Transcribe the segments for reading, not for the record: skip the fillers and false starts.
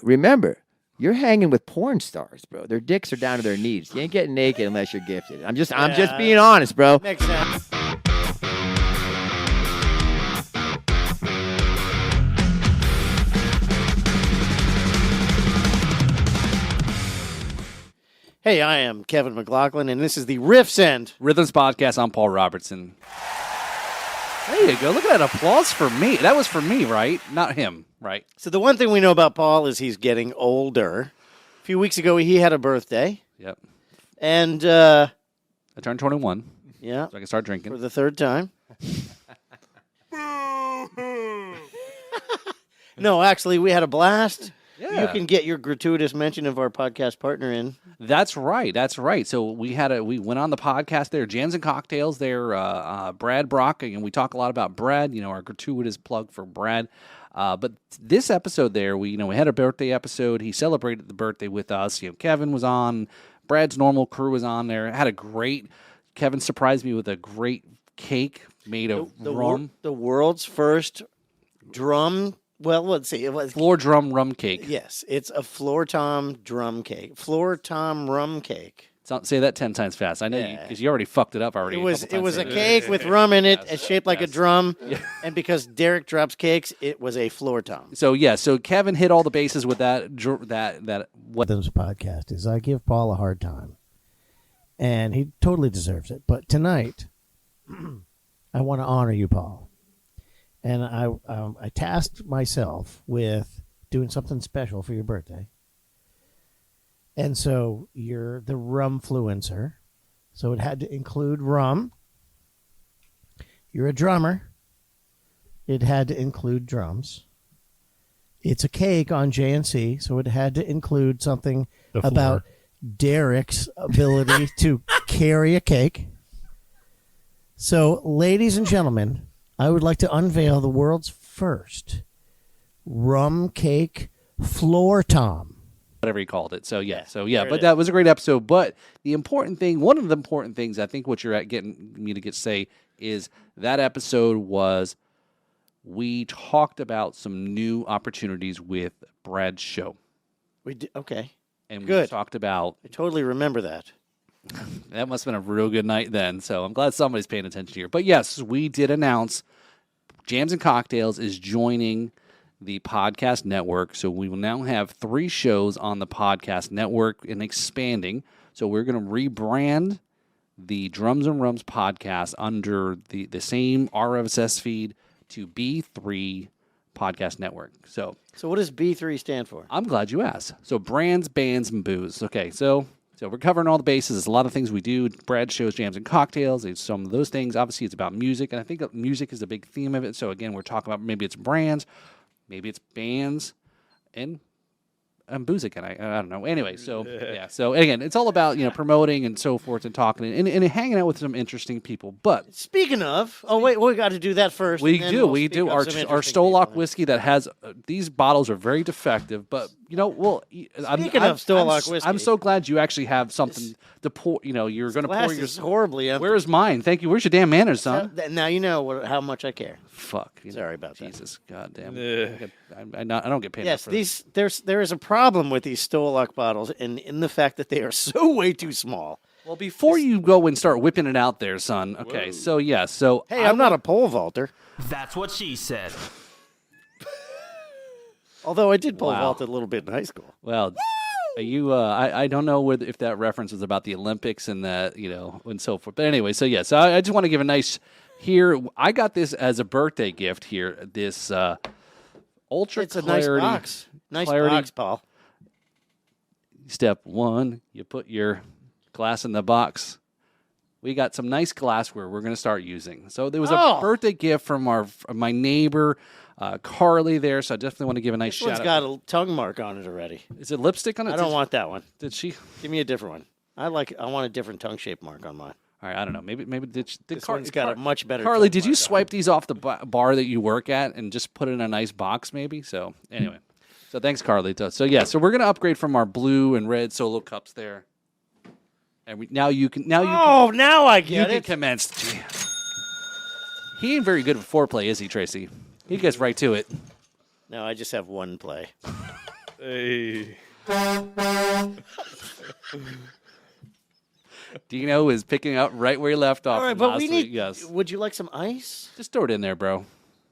remember, you're hanging with porn stars, bro. Their dicks are down to their knees. You ain't getting naked unless you're gifted. I'm just being honest, bro. Makes sense. Hey, I am Kevin McLaughlin, and this is the Riffs End Rhythms Podcast. I'm Paul Robertson. There you go. Look at that applause for me. That was for me, right? Not him, right? So the one thing we know about Paul is he's getting older. A few weeks ago, he had a birthday. Yep. And, I turned 21. Yeah. So I can start drinking. For the third time. No, actually, we had a blast. Yeah. You can get your gratuitous mention of our podcast partner in. That's right. That's right. So we went on the podcast there, Jams and Cocktails there, Brad Brock, and we talk a lot about Brad, our gratuitous plug for Brad. But this episode there, we had a birthday episode. He celebrated the birthday with us. Kevin was on, Brad's normal crew was on there. Kevin surprised me with a great cake made of rum. The world's first drum. Well, let's see. It was floor drum rum cake. Yes, it's a floor tom drum cake. Floor tom rum cake. Say that 10 times fast. I know because you already fucked it up already. It was a cake with rum in it. It's shaped like a drum. Yeah. And because Derek drops cakes, it was a floor tom. So Kevin hit all the bases with that. What this podcast is, I give Paul a hard time, and he totally deserves it. But tonight, I want to honor you, Paul. And I tasked myself with doing something special for your birthday. And so you're the rumfluencer. So it had to include rum. You're a drummer. It had to include drums. It's a cake on JNC, so it had to include something about Derek's ability to carry a cake. So, ladies and gentlemen, I would like to unveil the world's first rum cake floor tom. Whatever he called it. So but that was a great episode. But one of the important things, I think what you're getting me to say is that episode was we talked about some new opportunities with Brad's show. We did, okay. And good. We talked about. I totally remember that. That must have been a real good night then. So I'm glad somebody's paying attention here. But yes, we did announce Jams and Cocktails is joining the podcast network. So we will now have 3 shows on the podcast network and expanding. So we're going to rebrand the Drums and Rums podcast under the same RSS feed to B3 Podcast Network. So what does B3 stand for? I'm glad you asked. So brands, bands, and booze. Okay, so we're covering all the bases. There's a lot of things we do. Brad shows Jams and Cocktails. It's some of those things. Obviously, it's about music, and I think music is a big theme of it. So, again, we're talking about maybe it's brands, maybe it's bands, and booze again. I don't know. Anyway, so, yeah. So, again, it's all about, promoting and so forth and talking and hanging out with some interesting people. But speaking of, we got to do that first. We do. Our Stolok whiskey that has these bottles are very defective, but speaking of Stolok whiskey, I'm so glad you actually have something to pour. You're going to pour your horribly empty. Where's mine? Thank you. Where's your damn manners, son? Now you know how much I care. Fuck. Sorry about that. Jesus, goddamn. I don't get paid. Yes, there is a problem with these Stolok bottles, and in the fact that they are so way too small. Well, before you go and start whipping it out there, son. Okay, whoa. So yeah, so hey, I'm not a pole vaulter. That's what she said. Although I did pole vault a little bit in high school. Well, you, I don't know if that reference was about the Olympics and that, and so forth. But anyway, so yeah, so I just want to give a nice here. I got this as a birthday gift here. This ultra it's clarity. It's a nice box. Nice clarity. Box, Paul. Step 1, you put your glass in the box. We got some nice glassware we're going to start using. So there was a birthday gift from my neighbor, Carly there, so I definitely want to give a nice shout out. This one's got a tongue mark on it already. Is it lipstick on it? I don't want that one. Did she? Give me a different one. I want a different tongue shape mark on mine. All right, I don't know. Maybe this one's got a much better. Carly, did you swipe these off the bar that you work at and just put it in a nice box maybe? So anyway, so thanks, Carly. So yeah, so we're going to upgrade from our blue and red solo cups there. And now you can. Now I get it. You can commence. He ain't very good at foreplay, is he, Tracy? He gets right to it. No, I just have one play. Hey. Dino is picking up right where he left off. All right, from but last we need. week. Yes. Would you like some ice? Just throw it in there, bro.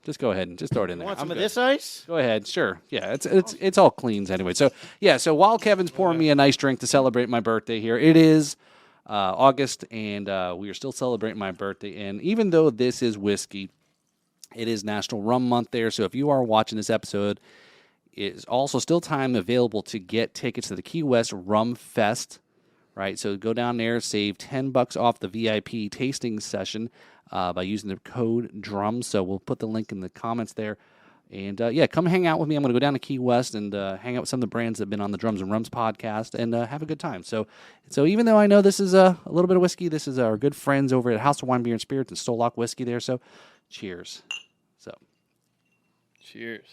Just go ahead and just throw it in there. Want some I'm of good. this ice? Go ahead, sure. Yeah, it's all cleans anyway. So yeah, so while Kevin's pouring me a nice drink to celebrate my birthday here, it is August, and we are still celebrating my birthday. And even though this is whiskey, it is National Rum Month there. So if you are watching this episode, it is also still time available to get tickets to the Key West Rum Fest. Right, so go down there, save $10 off the VIP tasting session by using the code DRUM. So we'll put the link in the comments there. And yeah, come hang out with me. I'm going to go down to Key West and hang out with some of the brands that have been on the Drums and Rums podcast and have a good time. So even though I know this is a little bit of whiskey, this is our good friends over at House of Wine, Beer, and Spirits and Stolock Whiskey there. So cheers. So Cheers.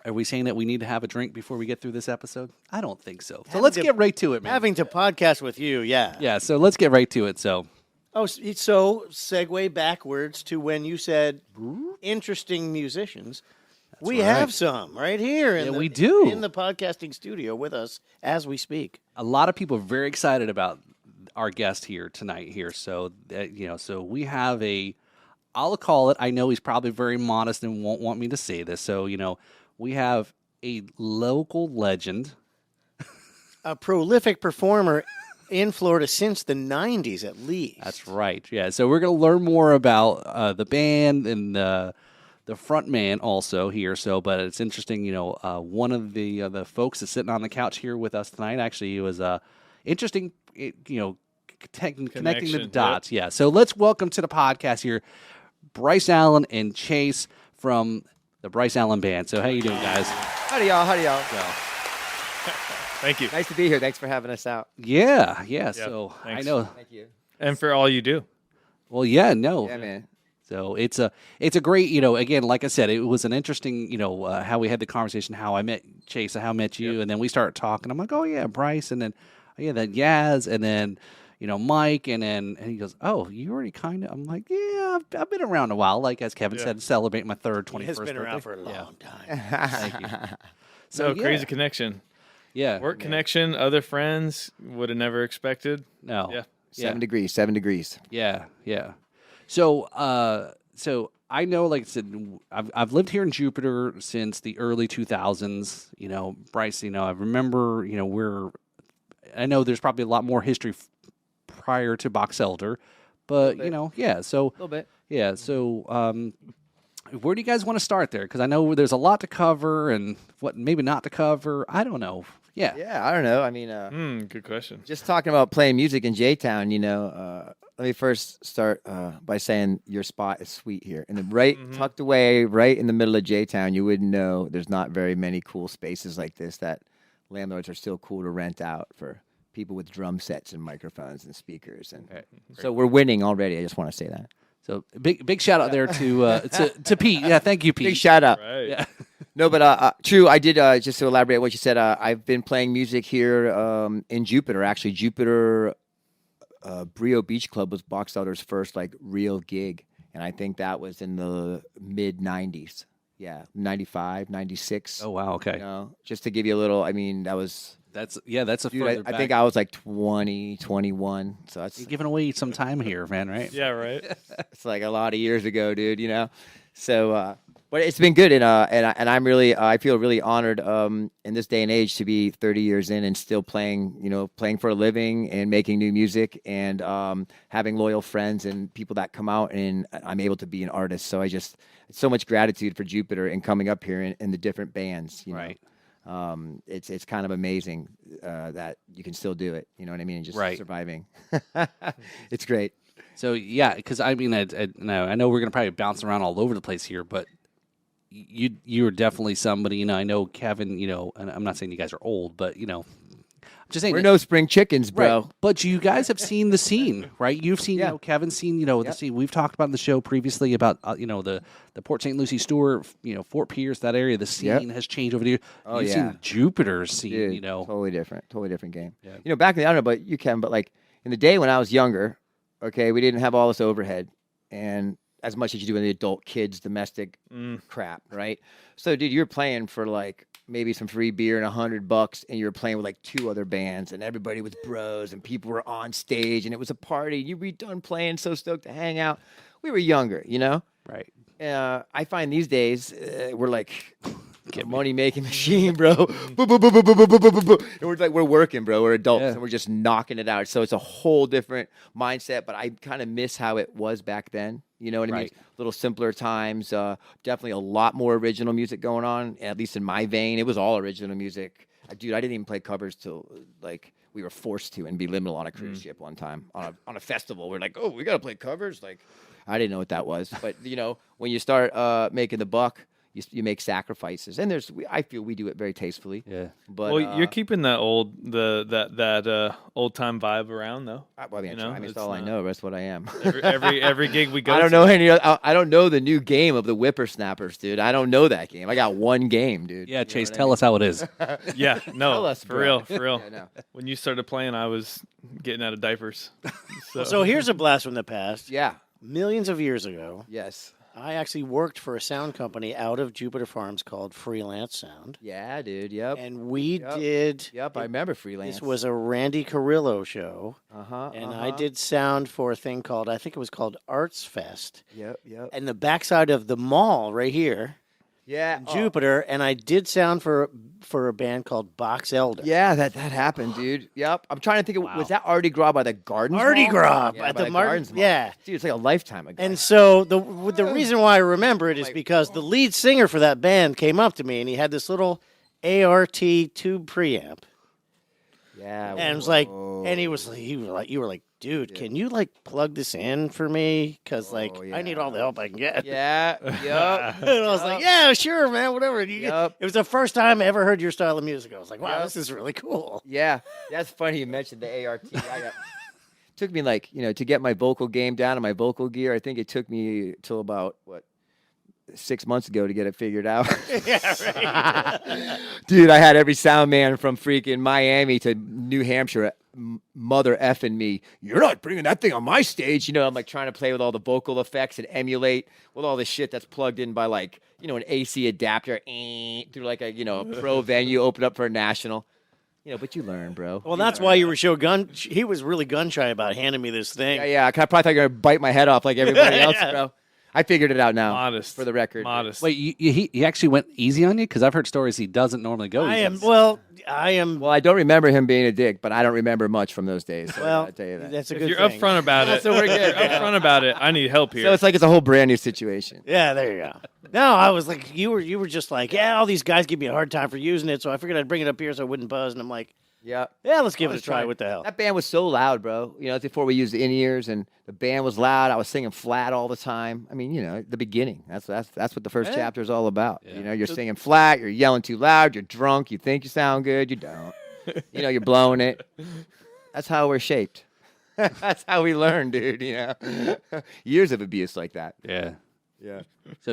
are we saying that we need to have a drink before we get through this episode? I don't think so. So let's get right to it, man. Having to podcast with you, yeah. Yeah, so let's get right to it. So Oh, so segue backwards to when you said interesting musicians. We have some right here. Yeah, we do. In the podcasting studio with us as we speak. a lot of people are very excited about our guest here tonight here. So, so we have I'll call it, I know he's probably very modest and won't want me to say this. So, we have a local legend. A prolific performer in Florida since the 90s at least. That's right. Yeah. So we're going to learn more about the band and the front man also here. So, but it's interesting, one of the folks that's sitting on the couch here with us tonight, actually, it was interesting, connecting the dots. Yep. Yeah. So let's welcome to the podcast here, Bryce Allen and Chase from the Bryce Allen Band. So how you doing, guys? Howdy, y'all. Thank you. Nice to be here. Thanks for having us out. Yeah. So thanks. I know. Thank you. And for all you do. Well, yeah, no. Yeah, man. So it's a great, again, like I said, it was an interesting, how we had the conversation, how I met Chase, how I met you, and then we started talking. I'm like, oh yeah, Bryce, and then then Yaz, and then Mike, and he goes, oh, you already kind of. I'm like, yeah, I've been around a while. Like as Kevin said, celebrate my third 21st He has been birthday. around for a long time. Thank you. So yeah. crazy connection. Yeah. Work connection, other friends would have never expected. No. Yeah. 7 degrees. 7 degrees. Yeah. So, I know, like I said, I've lived here in Jupiter since the early 2000s. Bryce, I remember, I know there's probably a lot more history prior to Box Elder, but so A little bit. yeah. So, where do you guys want to start there? Because I know there's a lot to cover and what maybe not to cover. I don't know. Yeah. Yeah, I don't know. I mean, Good question. just talking about playing music in J-Town, let me first start by saying your spot is sweet here. And tucked away right in the middle of J-Town, you wouldn't know there's not very many cool spaces like this that landlords are still cool to rent out for people with drum sets and microphones and speakers. And so we're winning already. I just want to say that. So big shout out there to Pete. Yeah, thank you, Pete. Big shout out. Right. Yeah. No, but true. I did just to elaborate on what you said. I've been playing music here in Jupiter. Actually, Jupiter Brio Beach Club was Box Elder's first real gig, and I think that was in the mid '90s. Yeah, 95, 96. Oh wow. Okay. Just to give you a little. I mean, that was. That's a Dude, further I back. think I was 20, 21. So that's You're giving away some time here, man. Right? Yeah, right. it's a lot of years ago, dude. So, but it's been good, and I'm really I feel really honored in this day and age to be 30 years in and still playing for a living and making new music and having loyal friends and people that come out and I'm able to be an artist. So so much gratitude for Jupiter and coming up here in the different bands. Right. It's kind of amazing that you can still do it. You know what I mean? Just surviving. It's great. So yeah, because I mean, I know we're gonna probably bounce around all over the place here, but you're definitely somebody. I know Kevin. And I'm not saying you guys are old, but I'm just saying We're no spring chickens, bro. Right. But you guys have seen the scene, right? You've seen, Kevin's seen, the scene. We've talked about in the show previously about, the Port St. Lucie, Stewart, Fort Pierce, that area. The scene has changed over the years. Oh, You've seen Jupiter's scene, Dude, totally different game. Yeah. Back in the, I don't know about you, Kevin, but in the day when I was younger, okay, we didn't have all this overhead, and as much as you do in the adult kids domestic crap, right? So, dude, you're playing for like maybe some free beer and $100, and you're playing with like 2 other bands, and everybody was bros, and people were on stage, and it was a party. You were done playing, so stoked to hang out. We were younger, you know. Right. I find these days we're like a money-making machine, bro. Boo, boo, boo, boo, boo, boo, boo, boo, boo. And we're working, bro. We're adults, and we're just knocking it out. So it's a whole different mindset. But I kind of miss how it was back then. You know what I mean? A little simpler times. Definitely a lot more original music going on. At least in my vein, it was all original music. Dude, I didn't even play covers till like we were forced to in Liminal on a cruise ship one time on a festival. We're like, oh, we gotta play covers. Like, I didn't know what that was. But you know, when you start making the buck, you make sacrifices, and I feel we do it very tastefully. Yeah. But Well, you're keeping that old old time vibe around though. well, I mean, you know, that's it's all I know. That's what I am. Every gig we go. I don't to. know any. I don't know the new game of the whippersnappers, dude. I don't know that game. I got one game, dude. Yeah, You know Chase, what I tell mean? us how it is. Yeah, no, Tell us, for bro. real. Yeah, no. When you started playing, I was getting out of diapers. So here's a blast from the past. Yeah. Millions of years ago, Yes. I actually worked for a sound company out of Jupiter Farms called Freelance Sound. Yeah, dude. Yep. And we Yep. did. Yep. I remember freelance. This was a Randy Carrillo show. And I did sound for a thing called, I think it was called Arts Fest. Yep. Yep. And the backside of the mall right here, Yeah. Jupiter. And I did sound for a band called Box Elder. Yeah, that happened, dude. Yep. I'm trying to think of was that Mardi Gras by the Gardens? Mardi Mall? Gras Yeah, at by the Martin. Gardens Mall. Yeah. Dude, it's like a lifetime ago. And so the reason why I remember it is because the lead singer for that band came up to me and he had this little ART tube preamp. yeah. And it was like, and you were like, dude, can you like plug this in for me? Because like I need all the help I can get. Yeah. Yep. And I was like, yeah, sure, man, whatever. It was the first time I ever heard your style of music. I was like, wow, this is really cool. Yeah, that's funny you mentioned the ART. Took me like, to get my vocal game down and my vocal gear. I think it took me till about 6 months ago to get it figured out. Yeah, right. Dude, I had every sound man from freaking Miami to New Hampshire mother effing me. You're not bringing that thing on my stage. I'm like trying to play with all the vocal effects and emulate with all this shit that's plugged in by like, an AC adapter through like a, a pro venue, open up for a national. But you learn, bro. Well, that's why you were he was really gun shy about handing me this thing. Yeah. I probably thought you were going to bite my head off like everybody else, Yeah. bro. I figured it out now. Modest For the record. Modest. Wait, he actually went easy on you? Because I've heard stories he doesn't normally go easy. Well, I don't remember him being a dick, but I don't remember much from those days. So Well, I'll tell you that. that's a If good you're thing. upfront about it, So we're good. upfront about it. I need help here. So it's like it's a whole brand new situation. Yeah, there you go. No, I was like, you were just like, yeah, all these guys give me a hard time for using it, so I figured I'd bring it up here so I wouldn't buzz. And I'm like, Yeah. yeah, let's give it a was try. trying- What the hell? That band was so loud, bro. It's before we used the in-ears, and the band was loud. I was singing flat all the time. I mean, the beginning. That's what the first chapter is all about. You're singing flat. You're yelling too loud. You're drunk. You think you sound good. You don't. You're blowing it. That's how we're shaped. That's how we learn, dude. Years of abuse like that. Yeah. Yeah. So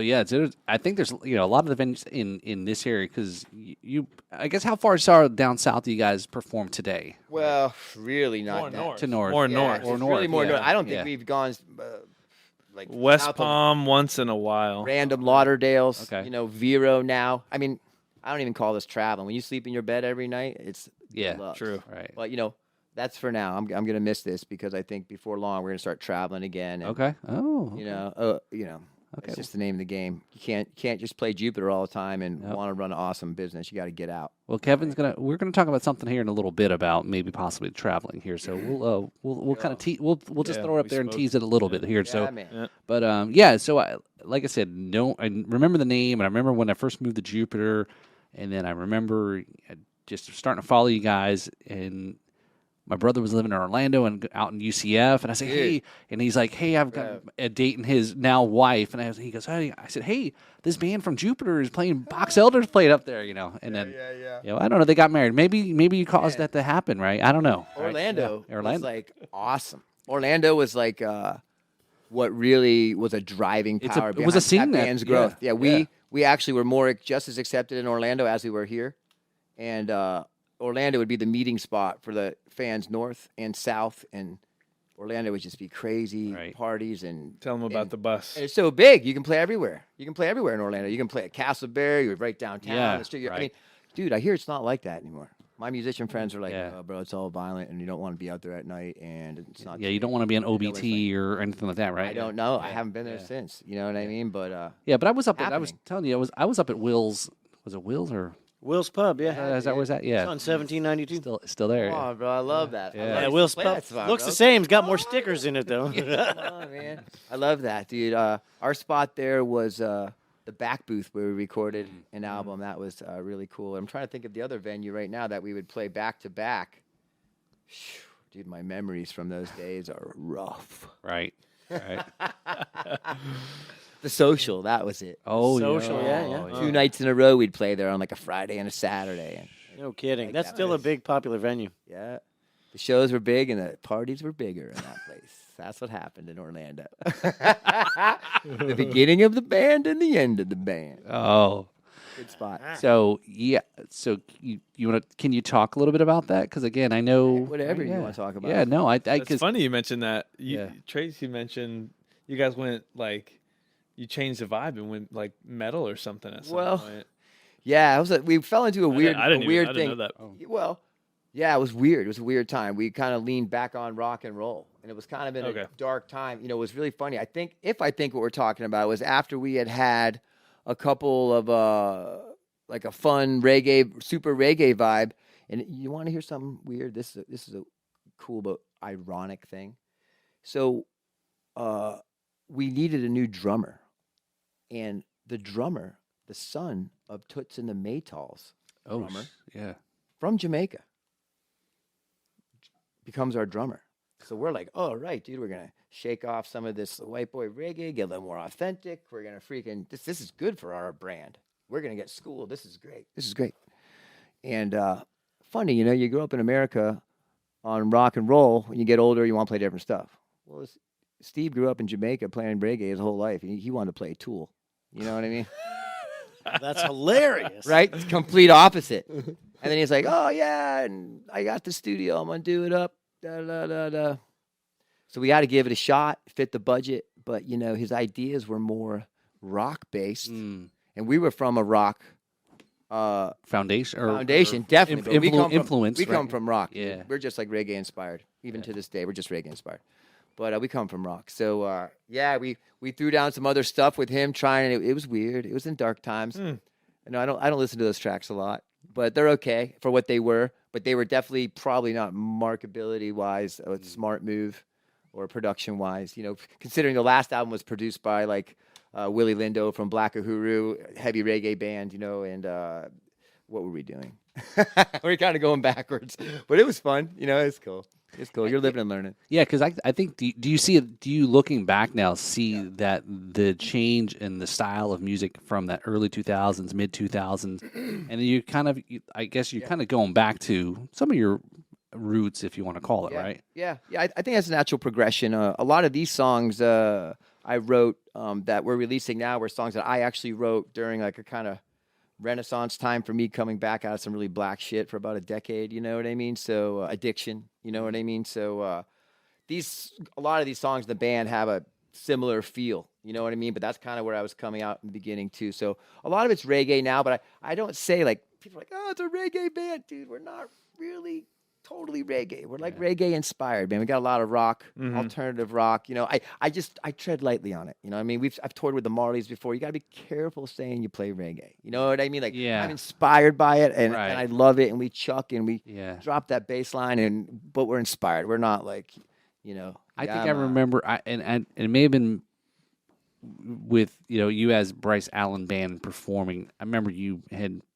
I think there's a lot of the venues in this area because I guess how far down south do you guys perform today? Well, really not more that. north. To north. More Yeah, north. it's Or really north, more yeah. north. I don't think Yeah. we've gone like West south of Palm once in a while. random Lauderdales. Okay. Vero now. I mean, I don't even call this traveling. When you sleep in your bed every night, it's Yeah, deluxe. true. Right. But that's for now. I'm gonna miss this because I think before long we're gonna start traveling again. And, Okay. Oh. It's Okay. just the name of the game. You can't just play Jupiter all the time and Yep. want to run an awesome business. You got to get out. Well, we're gonna talk about something here in a little bit about maybe possibly traveling here. So we'll kind of we'll just Yeah, throw it up we there and spoke. tease it a little bit here. Yeah, So, man. Yeah. but so like I said, I remember the name, and I remember when I first moved to Jupiter, and then I remember just starting to follow you guys, and my brother was living in Orlando and out in UCF, and I said, Dude. hey, and he's like, hey, I've got a date and his now wife, and he goes, hey, I said, hey, this band from Jupiter is playing, Box Elder's played up there, and then, I don't know, they got married. Maybe you caused that to happen, right? I don't know. Right? Orlando Yeah. was like awesome. Orlando was like what really was a driving It power. was a behind scene that that- band's growth. yeah, Yeah, we actually were just as accepted in Orlando as we were here, and Orlando would be the meeting spot for the fans north and south and Orlando would just be crazy Right. parties and Tell them about the bus. and it's so big. You can play everywhere. You can play everywhere in Orlando. You can play at Castleberry. You're right downtown. Yeah, the street. I right. mean, dude, I hear it's not like that anymore. My musician friends are like, Yeah. oh, bro, it's all violent, and you don't want to be out there at night, and it's not. Yeah, you don't want to be on it's OBT or anything like that, right? I don't know. I haven't been there since. You know what I mean? But Yeah, but I was up. I was happening. telling you, I was up at Will's. Was it Will's or Will's Pub, yeah. is that where's that? It's Yeah, on 1792. still there. come on, bro, I love that. I Yeah. love Yeah, used to Will's play Pub that spot, looks bro. the same. It's got more stickers in it, though. Come on, man. I love that, dude. Our spot there was the back booth where we recorded an album. That was really cool. I'm trying to think of the other venue right now that we would play back to back. Dude, my memories from those days are rough. Right. Right. The Social, that was it. Oh, Social, yeah. 2 nights in a row we'd play there on like a Friday and a Saturday. And No kidding. Like That's that still a place. big popular venue. yeah, the shows were big and the parties were bigger in that place. That's what happened in Orlando. The beginning of the band and the end of the band. Oh. Good spot. So yeah. So you want to? Can you talk a little bit about that? Because again, I know Whatever you yeah. want to talk about. Yeah. No. I. It's Because funny you mentioned that. Yeah. Tracy mentioned you guys went like you changed the vibe and went like metal or something at some Well, point. Yeah, it was we fell into a weird, I didn't a weird even, I thing. didn't know that. Well, yeah, it was weird. It was a weird time. We kind of leaned back on rock and roll, and it was kind of in a Okay. dark time. You know, it was really funny. I think what we're talking about was after we had a couple of like a fun reggae, super reggae vibe. And you want to hear something weird? This is a cool but ironic thing. So, we needed a new drummer, and the drummer, the son of Toots and the Maytals, drummer yeah. from Jamaica, becomes our drummer. So we're like, oh, right, dude, we're going to shake off some of this white boy reggae, get a little more authentic. We're going to freaking, this is good for our brand. We're going to get schooled. This is great. This is great. And funny, you know, you grow up in America on rock and roll. When you get older, you want to play different stuff. Well, Steve grew up in Jamaica playing reggae his whole life. He wanted to play Tool. You know what I mean? That's hilarious. Right? It's complete opposite. And then he's like, oh, yeah, and I got the studio. I'm going to do it up. Da, da, da, da. So we had to give it a shot, fit the budget. But, you know, his ideas were more rock-based. And we were from a rock Foundation. definitely. but we come from- influence. We come right? from rock. Yeah. We're just like reggae-inspired. Even to this day, we're just reggae-inspired. But we come from rock. So, yeah, we threw down some other stuff with him trying, and it was weird. It was in dark times. You know, I don't listen to those tracks a lot, but they're okay for what they were. But they were definitely probably not marketability-wise a smart move or production-wise. You know, considering the last album was produced by, like, Willie Lindo from Black Uhuru, heavy reggae band, you know, and what were we doing? We're kind of going backwards. But it was fun. You know, it's cool. It's cool. You're living and learning. Yeah, because I think do you see it? Do you looking back now see that the change in the style of music from that early 2000s, mid 2000s, and then you kind of I guess you're kind of going back to some of your roots, if you want to call it, right? Yeah. I think that's a natural progression. A lot of these songs I wrote that we're releasing now were songs that I actually wrote during like a kind of renaissance time for me coming back out of some really black shit for about a decade, you know what I mean? So addiction, you know what I mean? So a lot of these songs in the band have a similar feel, you know what I mean? But that's kind of where I was coming out in the beginning too. So a lot of it's reggae now, but I don't say like, people are like, oh, it's a reggae band, dude. We're not really totally reggae. We're like reggae inspired, man. We got a lot of rock, alternative rock. You know, I tread lightly on it. You know what I mean? I've toured with the Marleys before. You got to be careful saying you play reggae. You know what I mean? Like, I'm inspired by it, and I love it, and we chuck and we drop that bass line, but we're inspired. We're not like, you know. I think I remember, and it may have been with you as Bryce Allen Band performing. I remember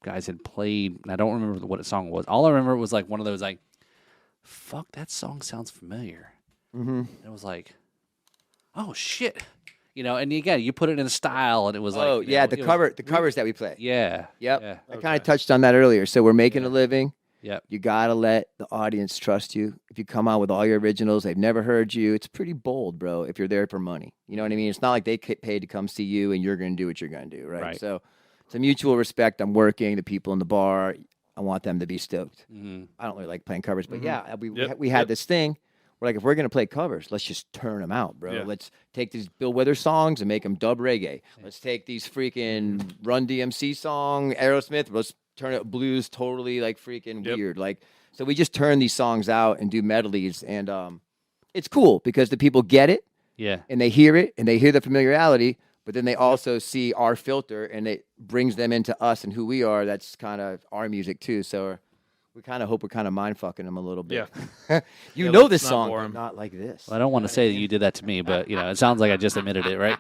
guys had played, and I don't remember what song it was. All I remember was like one of those like, fuck, that song sounds familiar. Mm-hmm. And it was like, oh shit, And again, you put it in a style, and it was like, oh yeah, the covers that we play. Yeah, yep. Yeah. I kind of touched on that earlier. So we're making a living. Yep. You gotta let the audience trust you. If you come out with all your originals, they've never heard you. It's pretty bold, bro. If you're there for money, you know what I mean. It's not like they get paid to come see you, and you're gonna do what you're gonna do, right? So it's a mutual respect. I'm working. The people in the bar, I want them to be stoked. I don't really like playing covers, but we had this thing we're like, if we're gonna play covers, let's just turn them out, bro. Yeah. Let's take these Bill Withers songs and make them dub reggae. Let's take these freaking Run DMC song, Aerosmith. Let's turn it blues, totally like freaking weird. Like, so we just turn these songs out and do medleys, and it's cool because the people get it, and they hear it, and they hear the familiarity. But then they also see our filter, and it brings them into us and who we are. That's kind of our music too. So we kind of hope we're kind of mind fucking them a little bit. Yeah. You know this let's not song, bore but 'em. not like this. Well, I don't want to say that you did that to me, but it sounds like I just admitted it, right?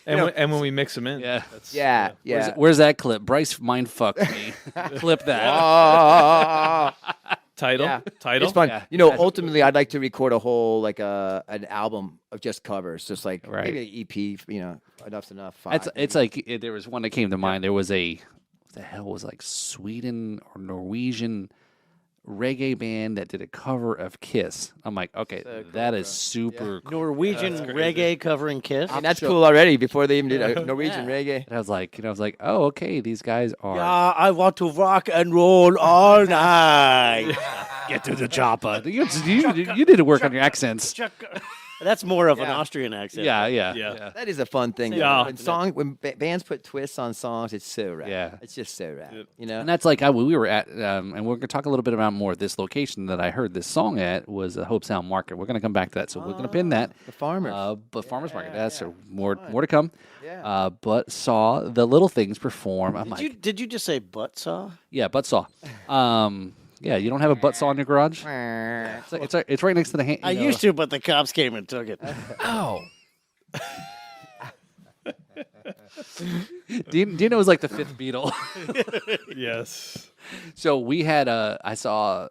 And when we mix them in, Yeah. that's, Yeah. Where's that clip? Bryce mind fucked me. Clip that. Title, Yeah. title. It's fun. Yeah. Ultimately, I'd like to record a whole like an album of just covers, just like Right. maybe an EP. Enough's enough. It's like there was one that came to mind. There was what the hell was like Sweden or Norwegian reggae band that did a cover of Kiss. I'm like, okay, that is super cool. Norwegian reggae covering Kiss. and that's cool already before they even did a Norwegian reggae. And I was like, oh, okay, these guys are. Yeah, I want to rock and roll all night. Get to the chopper. You need to work on your accents. That's more of an Austrian accent. Yeah. That is a fun thing. Yeah. When bands put twists on songs, it's so rad. Yeah. It's just so rad. And that's like we were at, and we're going to talk a little bit about more. This location that I heard this song at was Hope Sound Market. We're going to come back to that, so we're going to pin that. The farmers. But farmers market. That's so more to come. Yeah. But saw the little things perform. I'm like, Did you just say butt saw? yeah, butt saw. Yeah, you don't have a butt saw in your garage? It's right next to the hand. I used to, but the cops came and took it. Oh. Do you know it was like the fifth Beatle? Yes. So we had I saw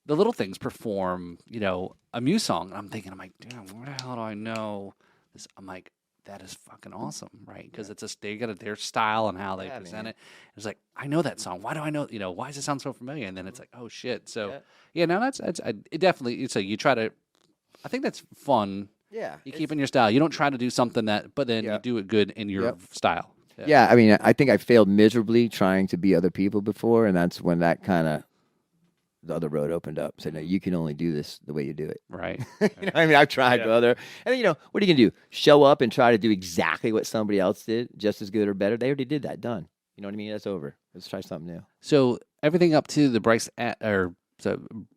the Little Things perform, a Muse song. And I'm like, damn, where the hell do I know this? I'm like, that is fucking awesome, right? Because they got their style and how they present it. It's like, I know that song. Why do I know? Why does it sound so familiar? And then it's like, oh shit. So no, that's it. Definitely, it's you try to. I think that's fun. Yeah. You keep in your style. You don't try to do something but then you do it good in your style. Yeah, I mean, I think I failed miserably trying to be other people before, and that's when that kind of the other road opened up. Said, no, you can only do this the way you do it. Right. I mean, I've tried to other, and what are you gonna do? Show up and try to do exactly what somebody else did, just as good or better? They already did that. Done. You know what I mean? That's over. Let's try something new. So everything up to the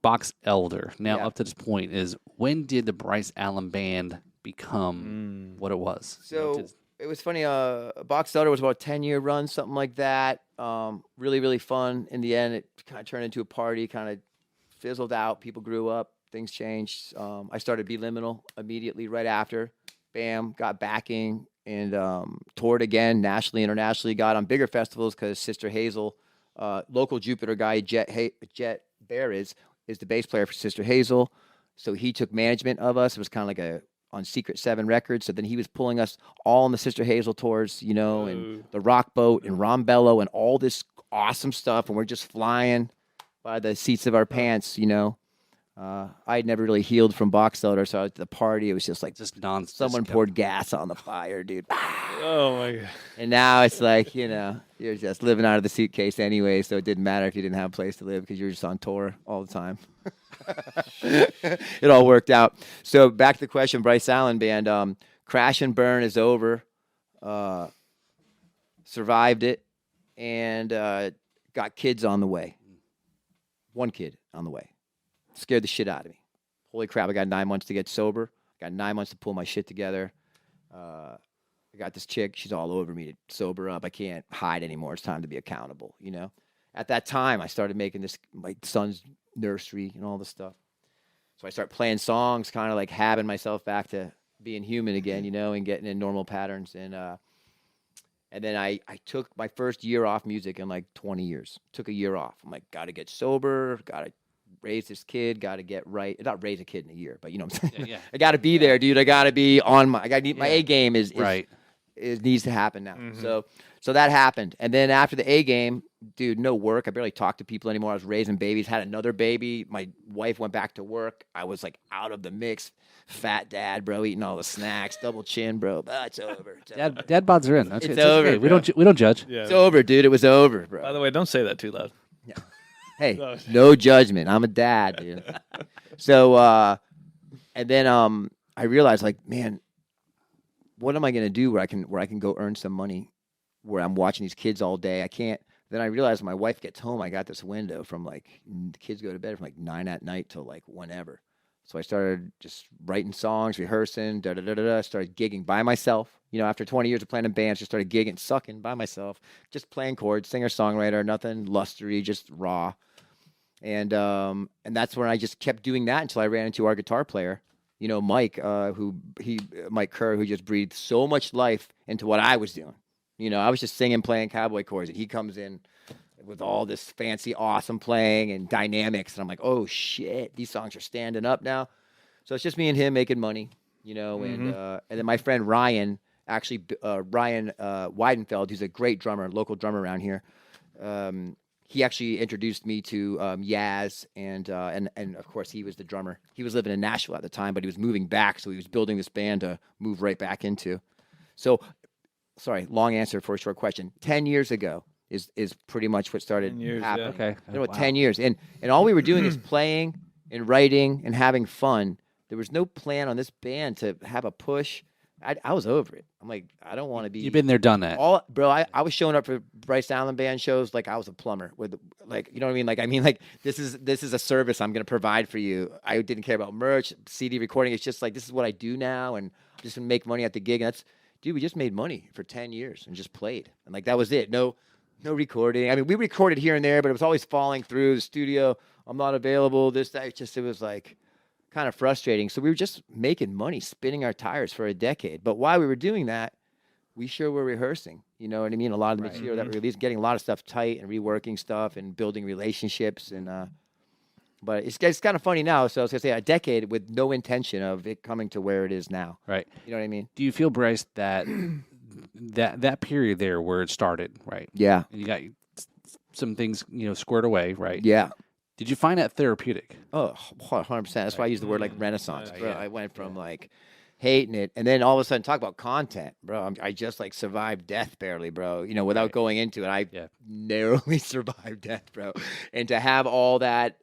Box Elder now up to this point is when did the Bryce Allen Band become what it was? So it was funny. Box Elder was about a 10-year run, something like that. Really, really fun. In the end, it kind of turned into a party, kind of fizzled out. People grew up. Things changed. I started Liminal immediately right after. Bam, got backing and toured again nationally, internationally. Got on bigger festivals because Sister Hazel, local Jupiter guy, Jet Bear is the bass player for Sister Hazel. So he took management of us. It was kind of like on Secret 7 Records. So then he was pulling us all on the Sister Hazel tours, and the Rock Boat and Rombello and all this awesome stuff. And we're just flying by the seats of our pants, I had never really healed from Box Elder, so at the party, it was just like someone poured gas on the fire, dude. Oh my god! And now it's like you're just living out of the suitcase anyway, so it didn't matter if you didn't have a place to live because you're just on tour all the time. It all worked out. So back to the question, Bryce Allen Band. Crash and burn is over. Survived it, and got kids on the way. One kid on the way. Scared the shit out of me. Holy crap, I got 9 months to get sober. I got 9 months to pull my shit together. I got this chick. She's all over me to sober up. I can't hide anymore. It's time to be accountable, At that time, I started making my son's nursery and all this stuff. So I start playing songs, kind of like having myself back to being human again, and getting in normal patterns. And then I took my first year off music in like 20 years. Took a year off. I'm like, got to get sober, got to raise this kid, got to get right. Not raise a kid in a year, but you know what I'm saying? I got to be there, dude. I got to be on my A game is right. It needs to happen now. Mm-hmm. So that happened. And then after the A game, dude, no work. I barely talked to people anymore. I was raising babies, had another baby. My wife went back to work. I was like out of the mix. Fat dad, bro, eating all the snacks, double chin, bro. But it's over. Dad bods are in. It's over. Okay. We don't judge. Yeah. It's over, dude. It was over, bro. By the way, don't say that too loud. Yeah. Hey, no judgment. I'm a dad, dude. So and then I realized like, man, what am I going to do where I can go earn some money where I'm watching these kids all day? I can't. Then I realized when my wife gets home, I got this window from like the kids go to bed from like 9 at night till like whenever. So I started just writing songs, rehearsing, started gigging by myself. After 20 years of playing in bands, just started gigging, sucking by myself, just playing chords, singer-songwriter, nothing lustery, just raw. And that's when I just kept doing that until I ran into our guitar player, Mike, Mike Kerr, who just breathed so much life into what I was doing. I was just singing, playing cowboy chords, and he comes in with all this fancy, awesome playing and dynamics. And I'm like, oh, shit, these songs are standing up now. So it's just me and him making money, and then my friend Ryan, actually, Ryan Weidenfeld, who's a great drummer, local drummer around here. He actually introduced me to Yaz, and of course, he was the drummer. He was living in Nashville at the time, but he was moving back, so he was building this band to move right back into. So, sorry, long answer for a short question. 10 years ago is pretty much what started happening. Okay. 10 years. And all we were doing is playing and writing and having fun. There was no plan on this band to have a push. I was over it. I'm like, I don't want to be. You've been there, done that. Bro, I was showing up for Bryce Allen Band shows like I was a plumber. With like, you know what I mean? Like, this is a service I'm going to provide for you. I didn't care about merch, CD recording. It's just like, this is what I do now, and I'm just going to make money at the gig. And dude, we just made money for 10 years and just played. And like, that was it. No recording. I mean, we recorded here and there, but it was always falling through the studio. I'm not available. It was like kind of frustrating. So we were just making money, spinning our tires for a decade. But while we were doing that, we sure were rehearsing. You know what I mean? A lot of the material that we released, getting a lot of stuff tight and reworking stuff and building relationships. And but it's kind of funny now. So I was going to say a decade with no intention of it coming to where it is now. Right. You know what I mean? Do you feel, Bryce, that that period there where it started, right? Yeah. And you got some things, squared away, right? Yeah. Did you find that therapeutic? Oh, 100%. That's why I use the word like renaissance, bro. Yeah. I went from like hating it, and then all of a sudden talk about content, bro. I just like survived death barely, bro. Without going into it, I narrowly survived death, bro. And to have all that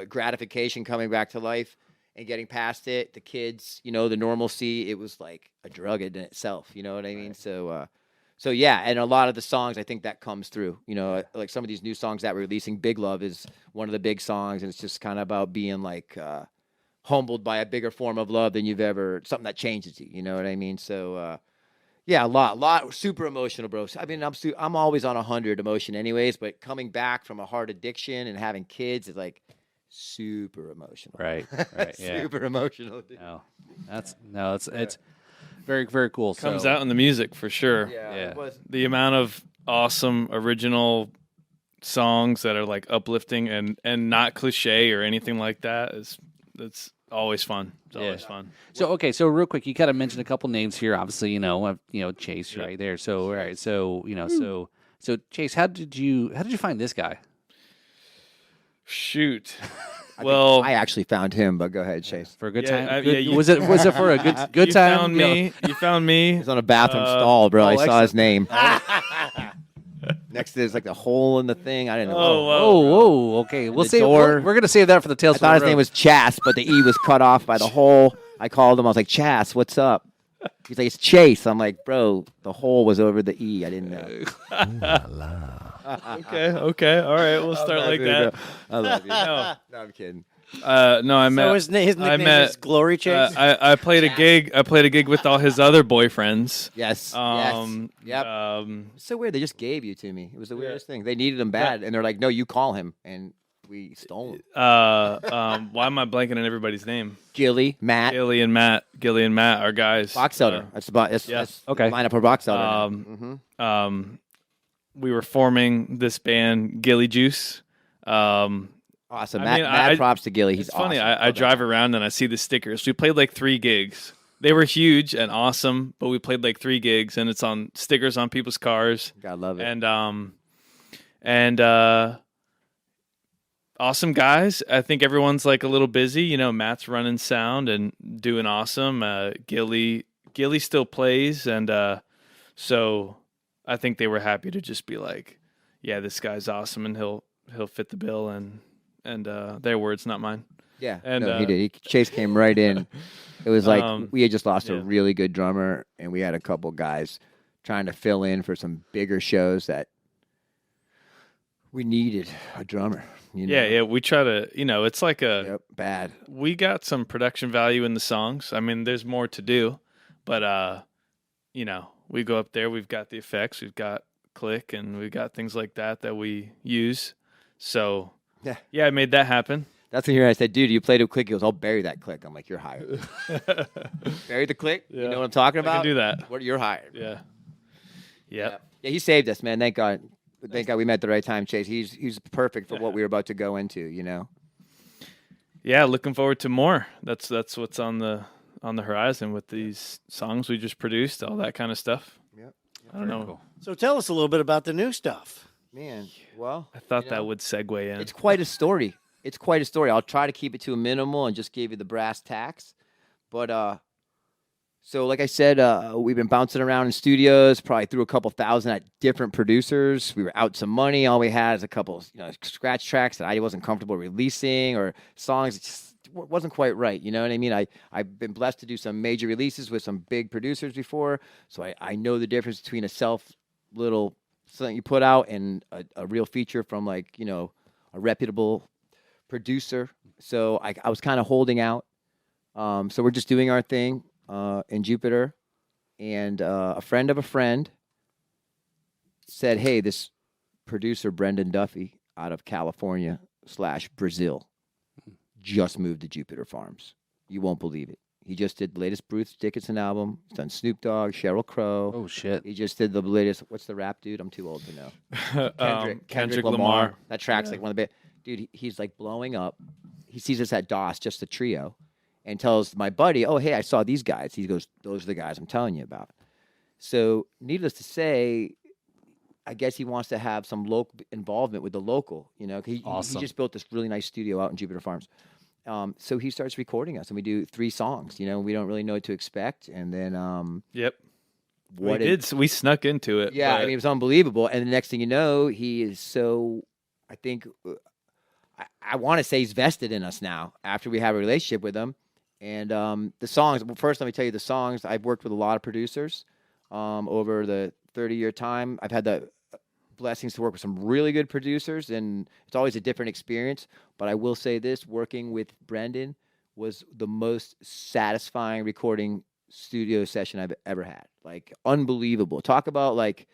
gratification coming back to life and getting past it, the kids, the normalcy, it was like a drug in itself. You know what I mean? So yeah, and a lot of the songs, I think that comes through. Like some of these new songs that we're releasing, Big Love is one of the big songs, and it's just kind of about being like humbled by a bigger form of love than you've ever, something that changes you. You know what I mean? So yeah, a lot, super emotional, bro. I mean, I'm always on 100 emotion anyways, but coming back from a hard addiction and having kids is like super emotional. Right. Yeah. Super emotional, dude. It's very, very cool. Comes out in the music for sure. Yeah. Yeah. It was. The amount of awesome original songs that are like uplifting and not cliche or anything like that it's always fun. It's always fun. So real quick, you kind of mentioned a couple names here. Obviously, Chase right there. So all right, so Chase, how did you find this guy? Shoot. Well, I actually found him, but go ahead, Chase. For a good Yeah, time? yeah, was it for a good You time? found me. You found me. He's on a bathroom stall, bro. I saw excellent. his name. Next to there's like the hole in the thing. I didn't know. Oh, okay. We'll The save. door. We're gonna save that for the I tales. thought his name was Chas, but the E was cut off by the hole. I called him. I was like, Chas, what's up? He's like, it's Chase. I'm like, bro, the hole was over the E. I didn't know. Okay. All right. We'll start like that. I love you. No, I'm kidding. I met. So his nickname is Glory Chase? I played a gig. I played a gig with all his other boyfriends. Yes. Um, Yep. It's so weird. They just gave you to me. It was the weirdest thing. They needed him bad, and they're like, no, you call him. And we stole him. Why am I blanking on everybody's name? Gilly, Matt, Gilly and Matt, our guys. Box Elder. That's okay. Lineup for Box Elder. We were forming this band, Gilly Juice. Awesome. I mean, Mad props to Gilly. He's It's funny. awesome. I drive around and I see the stickers. We played like 3 gigs. They were huge and awesome, but we played like 3 gigs, and it's on stickers on people's cars. God love it. And awesome guys. I think everyone's like a little busy. Matt's running sound and doing awesome. Gilly still plays, and so I think they were happy to just be like, yeah, this guy's awesome, and he'll fit the bill, and and their words, not mine. Yeah, And, no, he did. Chase came right in. It was like we had just lost a yeah. really good drummer, and we had a couple guys trying to fill in for some bigger shows that we needed a drummer. You know? Yeah. We try to, it's like Bad. we got some production value in the songs. I mean, there's more to do, but we go up there. We've got the effects. We've got click, and we've got things like that we use. So yeah, I made that happen. That's when I said, dude, you played a click. He goes, I'll bury that click. I'm like, you're hired. Bury the click? Yeah. You know what I'm talking about? I can do that. You're hired. Yeah. Yep. Yeah, he saved us, man. Thank God. Thank God we met at the right time, Chase. He's perfect for what we were about to go into, you know? Yeah, looking forward to more. That's what's on the horizon with these songs we just produced, all that kind of stuff. Yep. I don't know. Cool. So tell us a little bit about the new stuff. Man, well. I thought that would segue in. It's quite a story. It's quite a story. I'll try to keep it to a minimal and just give you the brass tacks. But so like I said, we've been bouncing around in studios, probably threw a couple thousand at different producers. We were out some money. All we had is a couple, scratch tracks that I wasn't comfortable releasing, or songs that just wasn't quite right. You know what I mean? I've been blessed to do some major releases with some big producers before, so I know the difference between a little something you put out and a real feature from a reputable producer. So I was kind of holding out. So we're just doing our thing in Jupiter, and a friend of a friend said, hey, this producer Brendan Duffy out of California / Brazil just moved to Jupiter Farms. You won't believe it. He just did the latest Bruce Dickinson album. He's done Snoop Dogg, Sheryl Crow. Oh, shit. He just did the latest. What's the rap dude? I'm too old to know. Kendrick Lamar. That track's like one of the best. Dude, he's like blowing up. He sees us at DOS, just a trio, and tells my buddy, oh, hey, I saw these guys. He goes, those are the guys I'm telling you about. So needless to say, I guess he wants to have some local involvement with the local. He just built this really nice studio out in Jupiter Farms. So he starts recording us, and we do 3 songs. We don't really know what to expect. And then yep. We snuck into it. Yeah, it was unbelievable. And the next thing you know, he is so, I think, I want to say he's vested in us now after we have a relationship with him. And the songs, well, first let me tell you the songs. I've worked with a lot of producers over the 30-year time. I've had the blessings to work with some really good producers, and it's always a different experience. But I will say this, working with Brendan was the most satisfying recording studio session I've ever had. Like, unbelievable. Talk about, like,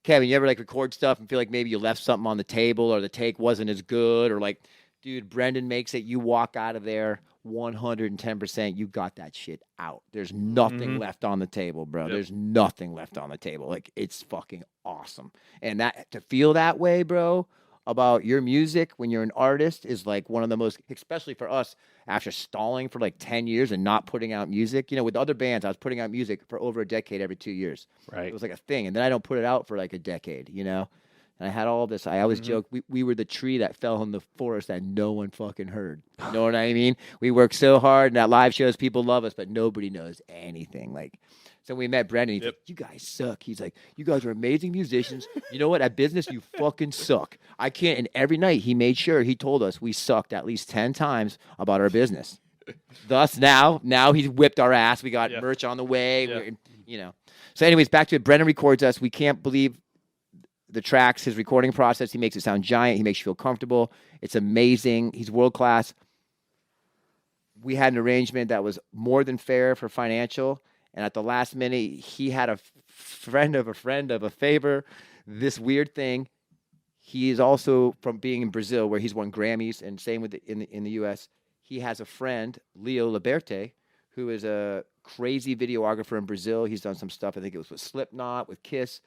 Kevin, you ever record stuff and feel like maybe you left something on the table, or the take wasn't as good, or dude, Brendan makes it, you walk out of there 110%, you got that shit out. There's nothing left on the table, bro. Yep. There's nothing left on the table. It's fucking awesome. And that to feel that way, bro, about your music when you're an artist is one of the most, especially for us, after stalling for 10 years and not putting out music. With other bands, I was putting out music for over a decade every 2 years. Right. It was a thing. And then I don't put it out for a decade, And I had all this. I always joke, we were the tree that fell in the forest that no one fucking heard. You know what I mean? We work so hard, and at live shows, people love us, but nobody knows anything. So we met Brendan. He's like, you guys suck. He's like, you guys are amazing musicians. You know what? At business, you fucking suck. I can't. And every night, he made sure he told us we sucked at least 10 times about our business. Thus, now he's whipped our ass. We got merch on the way. Yeah. So anyways, back to it. Brendan records us. We can't believe the tracks, his recording process. He makes it sound giant. He makes you feel comfortable. It's amazing. He's world class. We had an arrangement that was more than fair for financial. And at the last minute, he had a friend of a favor, this weird thing. He is also from being in Brazil, where he's won Grammys, and same with in the U.S. He has a friend, Leo Liberte, who is a crazy videographer in Brazil. He's done some stuff. I think it was with Slipknot, with Kiss.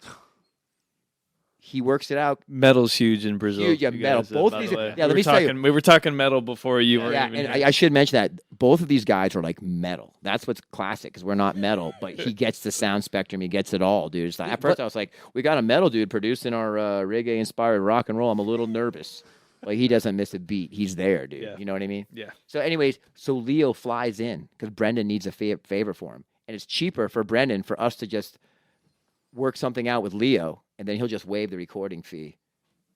He works it out. Metal's huge in Brazil. Huge, yeah, metal. Both of these. Yeah, let me tell you. We were talking metal before you were. Yeah, even and here. I should mention that both of these guys are metal. That's what's classic, because we're not metal, but he gets the sound spectrum. He gets it all, dude. It's at first I was like, we got a metal dude producing our reggae-inspired rock and roll. I'm a little nervous. He doesn't miss a beat. He's there, dude. Yeah. You know what I mean? Yeah. So anyways, Leo flies in because Brendan needs a favor for him. And it's cheaper for Brendan for us to just work something out with Leo, and then he'll just waive the recording fee.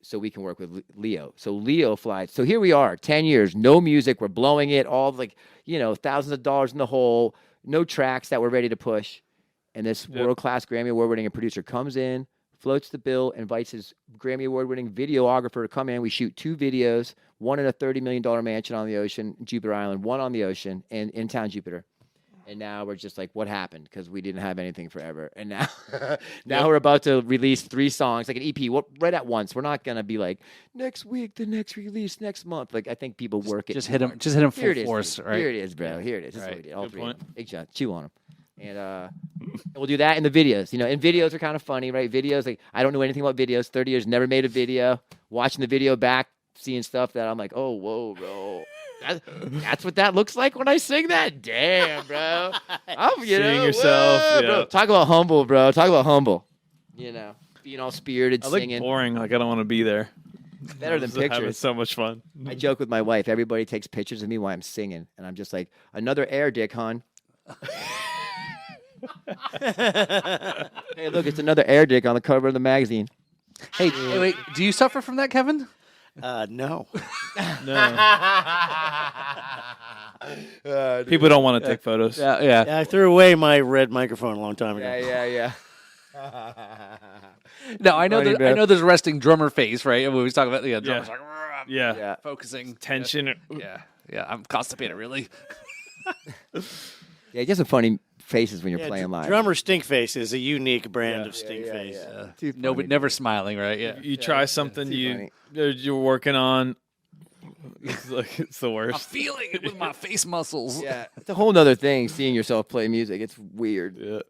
so we can work with Leo. So Leo flies. So here we are, 10 years, no music. We're blowing it all like, thousands of dollars in the hole, no tracks that we're ready to push. And this world-class Grammy Award-winning producer comes in, floats the bill, invites his Grammy Award-winning videographer to come in. We shoot 2 videos, one in a $30 million mansion on the ocean, Jupiter Island, one on the ocean, and in town Jupiter. And now we're just like, what happened? Because we didn't have anything forever. And now we're about to release 3 songs, like an EP, right at once. We're not going to be like, next week, the next release, next month. Like, I think people work it. Just hit him full force, right? Here it is, bro. Here it is. This is what we did. All Good 3. point. Big shot. Chew on them. And we'll do that in the videos. And videos are kind of funny, right? Videos, like, I don't know anything about videos. 30 years, never made a video. Watching the video back, seeing stuff that I'm like, oh, whoa, bro. That's what that looks like when I sing that? Damn, bro. I'm, Seeing yourself, whoa, bro. yeah. Talk about humble, bro. Talk about humble. Being all spirited, I like singing. boring. Like I don't want to be there. Better than Having pictures. so much fun. I joke with my wife. Everybody takes pictures of me while I'm singing. And I'm just like, another air dick, hon. Hey, look, it's another air dick on the cover of the magazine. Hey, wait, do you suffer from that, Kevin? No. No. People don't want to take photos. Yeah. I threw away my red microphone a long time ago. Yeah. No, I know. Funny, I bro. know. There's resting drummer face, right? And we was talking about drummer's like, Yeah. focusing, Tension. Yeah. I'm constipated, really. Yeah, get some funny faces when you're playing live. Drummer Stinkface is a unique brand of Stinkface. Too No, funny. but never smiling, right? Yeah. You try something too you're working on. It's like it's the I'm worst. feeling it with my face muscles. Yeah, it's a whole nother thing seeing yourself play music. It's weird. Yeah.